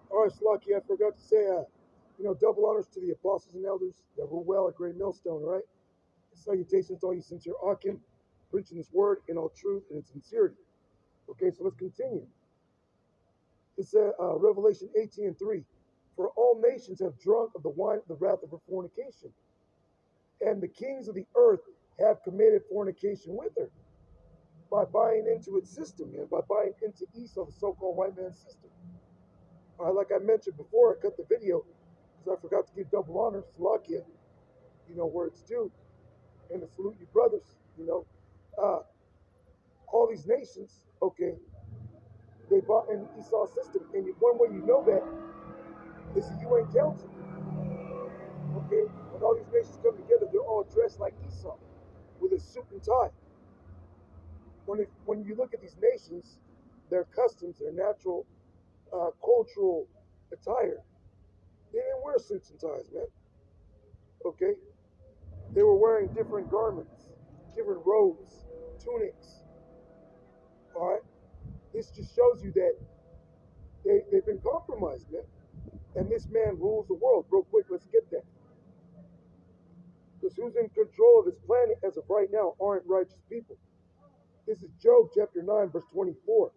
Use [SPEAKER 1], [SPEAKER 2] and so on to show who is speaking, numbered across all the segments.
[SPEAKER 1] All right, Slucky, I forgot to say, double honors to the apostles and elders that rule well at Great Millstone, right? Salutations to all you sincere Akim, preaching this word in all truth and in sincerity. Okay, so let's continue. It's Revelation 18:3. For all nations have drunk of the wine of the wrath of her fornication, and the kings of the earth have committed fornication with her by buying into its system and by buying into Esau, the so-called white man's system. Like I mentioned before, I cut the video because I forgot to give double honors to Lakia, where it's due, and to salute you brothers, uh, all these nations, okay, they bought in Esau's system. And one way you know that is the UN Council, okay? When all these nations come together, they're all dressed like Esau with a suit and tie. When you look at these nations, their customs, their natural cultural attire, they didn't wear suits and ties, man, okay? They were wearing different garments, different robes, tunics, all right? This just shows you that they've been compromised, man. And this man rules the world. Real quick, let's get that. Because who's in control of this planet as of right now aren't righteous people. This is Job chapter 9, verse 24.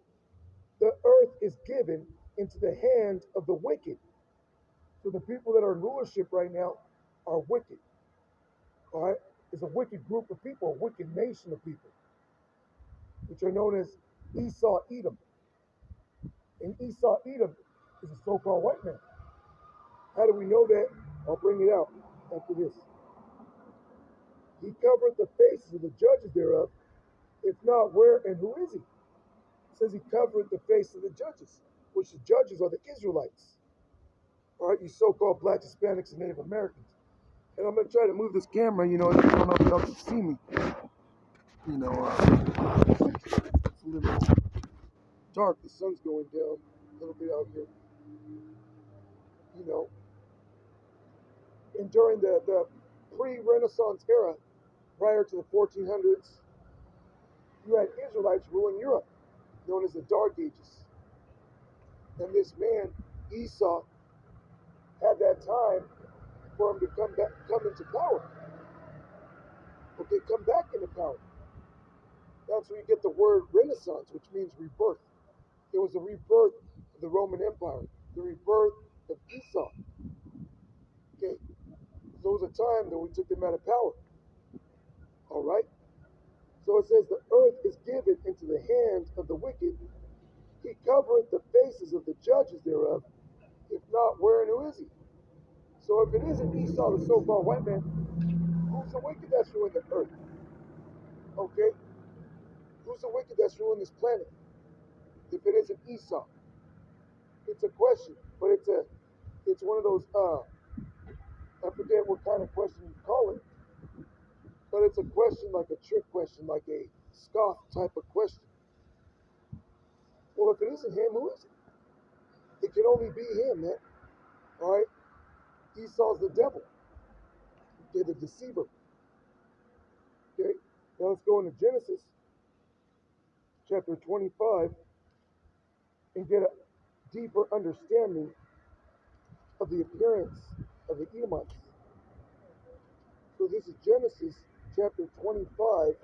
[SPEAKER 1] The earth is given into the hand of the wicked. So the people that are in rulership right now are wicked. All right? It's a wicked group of people, a wicked nation of people, which are known as Esau Edom. And Esau Edom is a so-called white man. How do we know that? I'll bring it out after this. He covered the faces of the judges thereof. If not, where and who is he? It says he covered the face of the judges, which the judges are the Israelites. All right, you so-called black Hispanics and Native Americans. And I'm going to try to move this camera, I don't know if y'all can see me. It's a little dark. The sun's going down a little bit out here. And during the pre-Renaissance era, prior to the 1400s, you had Israelites ruling Europe, known as the Dark Ages. And this man, Esau, had that time for him to come into power. Okay, come back into power. That's where you get the word Renaissance, which means rebirth. It was the rebirth of the Roman Empire, the rebirth of Esau. Okay, so it was a time that we took them out of power. All right? So it says, the earth is given into the hand of the wicked. He covereth the faces of the judges thereof. If not, where and who is he? So if it isn't Esau, the so-called white man, who's the wicked that's ruling the earth? Okay? Who's the wicked that's ruling this planet? If it isn't Esau? It's a question, but it's one of those I forget what kind of question you call it, but it's a question like a trick question, like a scoff type of question. Well, if it isn't him, who is it? It can only be him, man. All right? Esau's the devil. Okay, the deceiver. Okay, now let's go into Genesis chapter 25 and get a deeper understanding of the appearance of the Edomites. So this is Genesis chapter 25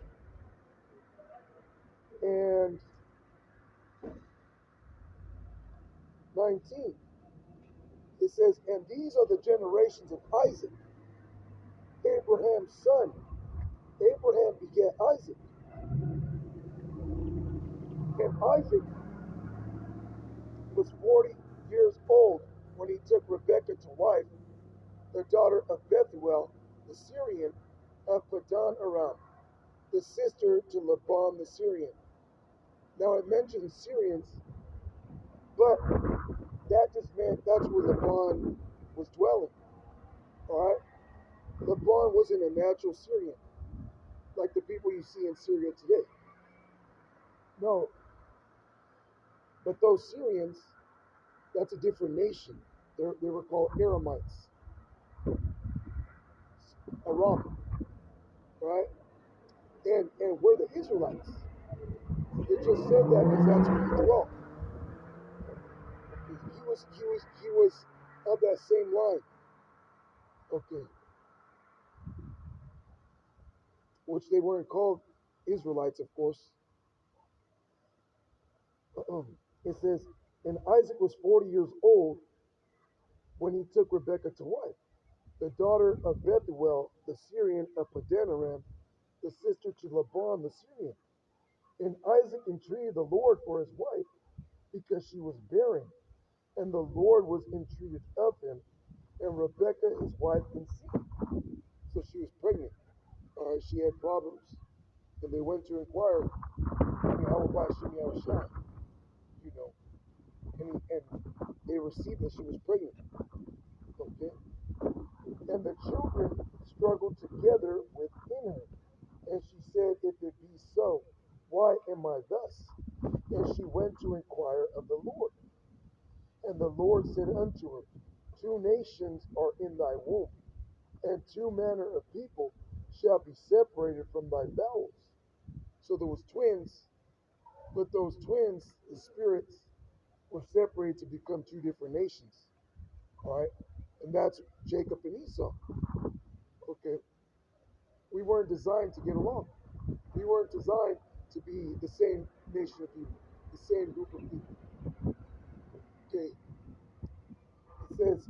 [SPEAKER 1] and 19. It says, and these are the generations of Isaac, Abraham's son. Abraham begat Isaac. And Isaac was 40 years old when he took Rebekah to wife, the daughter of Bethuel, the Syrian, of Padan Aram, the sister to Laban the Syrian. Now it mentions Syrians, but that just meant that's where Laban was dwelling. Alright? Laban wasn't a natural Syrian, like the people you see in Syria today. No. But those Syrians, that's a different nation. They were called Aramites. Aram. Right? And we're the Israelites. just said that because that's where he dwelt. Okay. He was of that same line. Okay. Which they weren't called Israelites, of course. It says, and Isaac was 40 years old when he took Rebekah to wife, the daughter of Bethuel, the Syrian of Padanaram, the sister to Laban the Syrian. And Isaac entreated the Lord for his wife because she was barren, and the Lord was entreated of him, and Rebekah his wife conceived. So she was pregnant. All right, she had problems, and they went to inquire, how about Shimi Awashai? You know, and they received that she was pregnant. Okay, and the children struggled together within her. And she said, if it be so, why am I thus? And she went to inquire of the Lord. And the Lord said unto her, two nations are in thy womb, and two manner of people shall be separated from thy bowels. So there was twins, but those twins, the spirits, were separated to become two different nations. All right? And that's Jacob and Esau. Okay? We weren't designed to get along. We weren't designed to be the same nation of people, the same group of people. Okay? It says,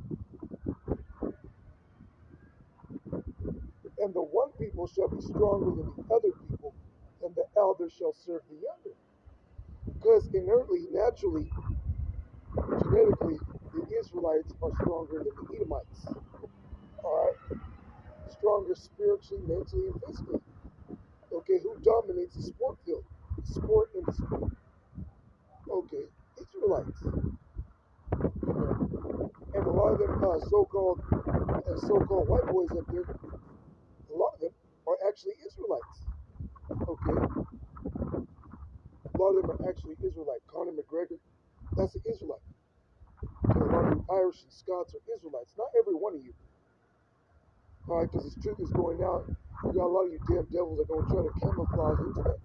[SPEAKER 1] and the one people shall be stronger than the other people, and the elder shall serve the younger. Because inertly, naturally, genetically, the Israelites are stronger than the Edomites. All right? Stronger spiritually, mentally, and physically. Okay, who dominates the sport field? The sport industry. Okay, Israelites. You know, and a lot of them so-called white boys up there, a lot of them are actually Israelites. Okay, a lot of them are actually Israelite. Conor McGregor, that's an Israelite. Okay, a lot of you Irish and Scots are Israelites. Not every one of you. All right, because this truth is going out. You got a lot of you damn devils that are going to try to camouflage into that.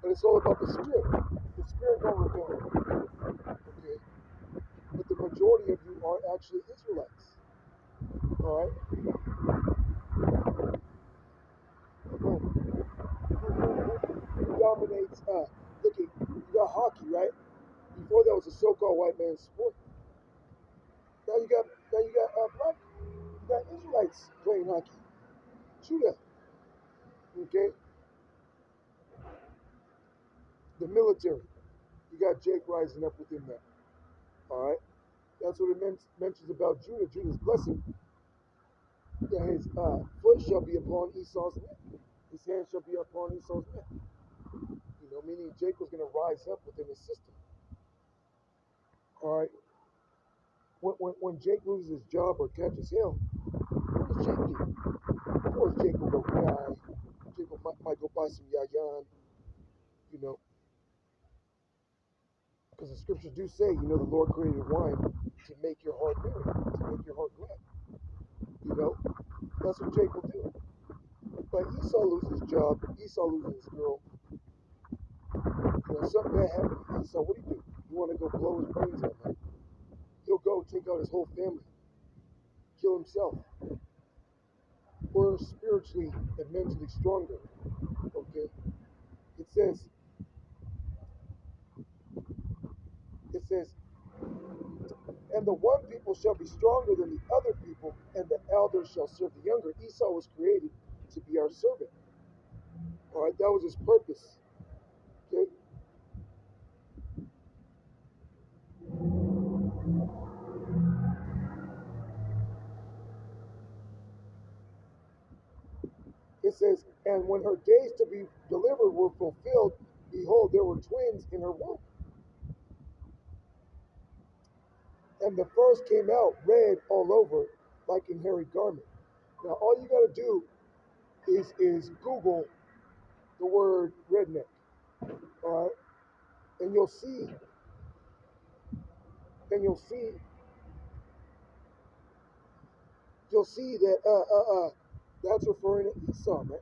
[SPEAKER 1] But it's all about the spirit. The spirit don't rebel. Okay, but the majority of you are actually Israelites. All right. Who dominates? Look, you got hockey, right? Before that was a so-called white man's sport. Now you got black. You got Israelites playing hockey. True that. Okay. The military. You got Jake rising up within that. All right. That's what it mentions about Judah. Judah's blessing. That his foot shall be upon Esau's neck. His hand shall be upon Esau's neck. You know, meaning Jake was going to rise up within his system. All right. When Jake loses his job or catches hell, what does Jake do? Of course, Jake will go cry. Jake might go buy some yayan, you know, because the scriptures do say, the Lord created wine to make your heart merry, to make your heart glad. You know, that's what Jake will do. But Esau loses his job. Esau loses his girl. Something bad happened to Esau. What do you do? You want to go blow his brains out, man? He'll go take out his whole family, kill himself. We're spiritually and mentally stronger. Okay. It says, and the one people shall be stronger than the other people, and the elder shall serve the younger. Esau was created to be our servant. All right, that was his purpose. Okay. It says, and when her days to be delivered were fulfilled, behold, there were twins in her womb. And the first came out red all over, like an hairy garment. Now, all you got to do is Google the word redneck. All right, and you'll see that that's referring to Esau, man.